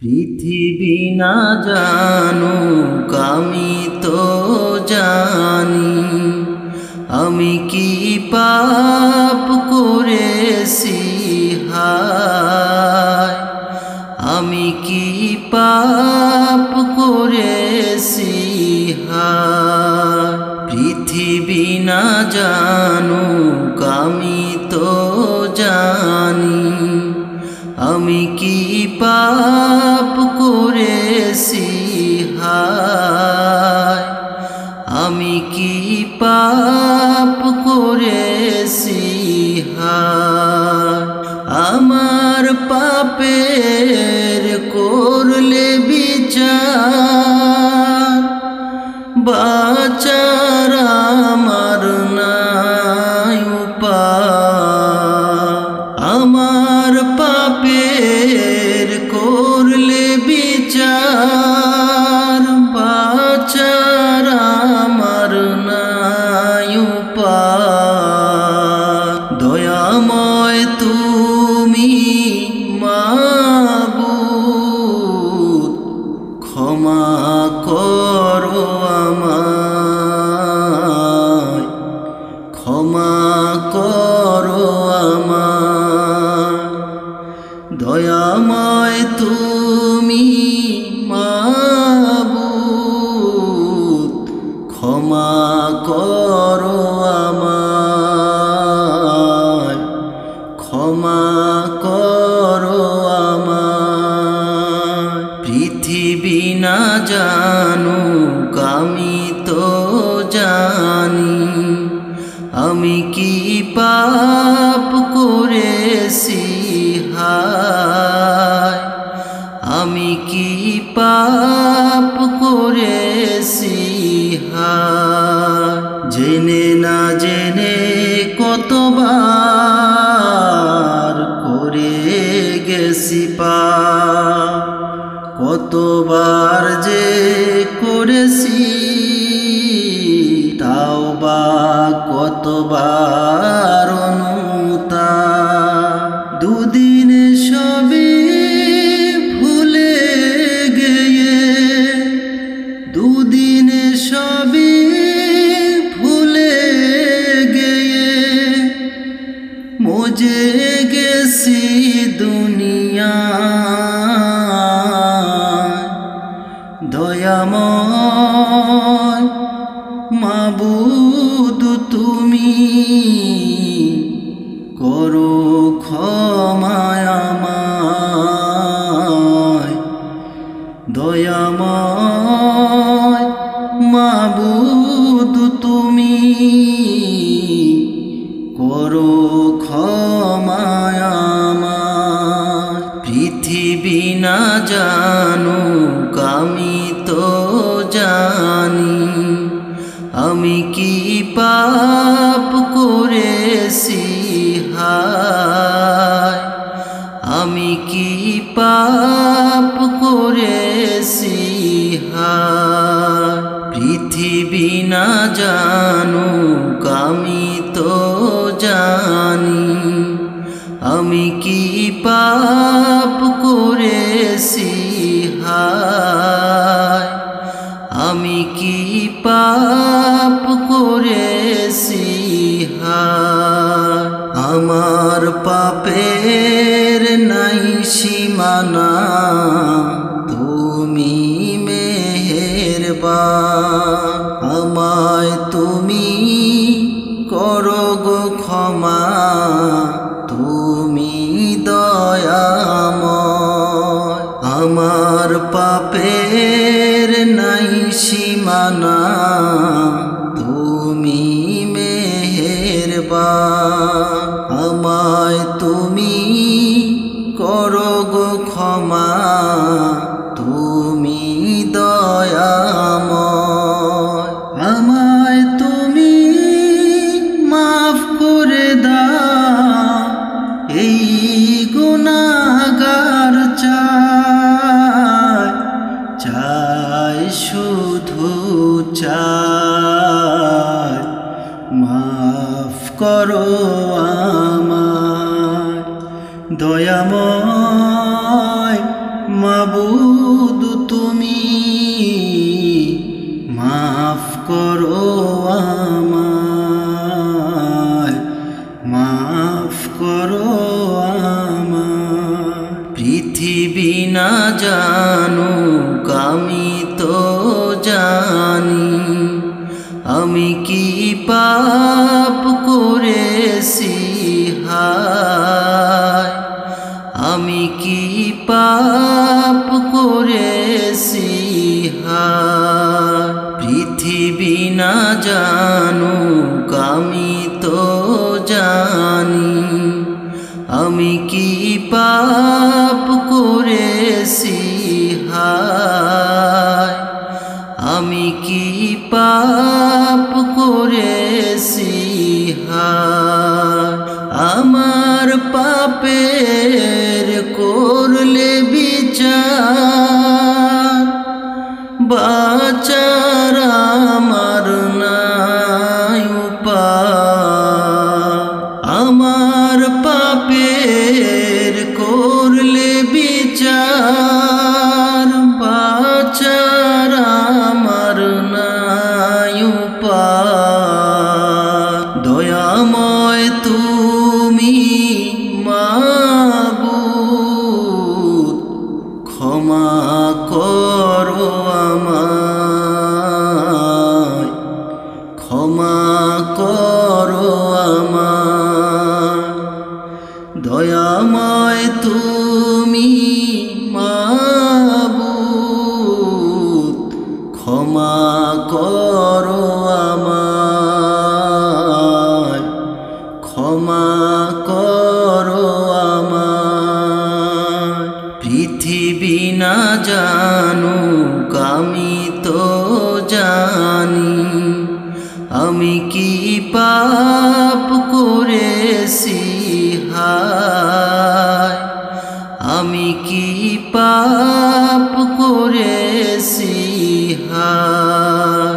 পৃথিবী না জানুক আমি তো জানি, আমি কি পাপ করেছি হায়, আমি কি পাপ করেছি হায়। পৃথিবী না জানুক আমি তো জানি, আমি কি পাপ করেছি হায়, আমি কি পাপ করেছি হায়। আমার পাপের করলে বিচার, বাঁচার আমার নাই উপায়। আমার পাপের করলে বিচার, বাঁচার আমার নাই উপায়। দয়াময় তুমি মাবুদ, ক্ষমা করো আমায়, ক্ষমা করো আমায়। দয়াময় তুমি মাবুদ, ক্ষমা করো আমায়, ক্ষমা করো আমায়। পৃথিবী না জানুক আমি তো জানি, আমি কি পাপ করেছি হায়, আমি কি পাপ করেছি হায়। জেনে না জেনে কতবার করে গেছি পাপ, কতবার যে করেছি তাওবা, কতবার অনুতাপ। দুদিনে সবই ভুলে গিয়ে, দুদিনে সবই ভুলে গিয়ে মজে গেছি দুনিয়া। দয়াময় মাবুদ তুমি করো ক্ষমা আমায়। দয়াময় মাবুদ তুমি করো ক্ষমা আমায়। পৃথিবী না জানুক আমি তো জানি, আমি কি পাপ করেছি হায়, আমি কি পাপ করেছি হায়। পৃথিবী না জানুক আমি তো জানি, আমি কি পাপ করেছি হায়, আমি কি পাপ করেছি হায়। আমার পাপের নাই সীমানা, তুমি মেহেরবান। আমায় তুমি করো গো ক্ষমা, তুমি দয়াময়। আমার পাপের নাই সীমানা, তুমি মেহেরবান। আমায় তুমি করো গো ক্ষমা, তুমি দয়াময়। আমায় তুমি মাফ করে দাও, এই গুনাহগার চাই, চাই শুধু চাই, মাফ করো আমায়। দয়াময় মাবুদ। মাবুদ তুমি মাফ করো আমায়, মাফ করো আমায়। পৃথিবী না জানুক আমি তো জানি, আমি কি পাপ করেছি হায়, আমি কি পাপ করেছি হায়। পৃথিবী না জানুক আমি তো জানি, আমি কি পাপ করেছি হায়, আমি কি পাপ করেছি হায়। আমার পাপের করলে বিচার, বাঁচার আমার নাই উপায়। আমার পাপের করলে বিচার, বাঁচার আমার নাই উপায়। দয়াময় তুমি মাবুদ, ক্ষমা করো আমায়, ক্ষমা করো আমায়। দয়াময় তুমি মাবুদ, ক্ষমা করো আমায়, ক্ষমা করো আমায়। পৃথিবী না জানুক আমি তো জানি, আমি কি পাপ করেছি হায়, আমি কি পাপ করেছি হায়।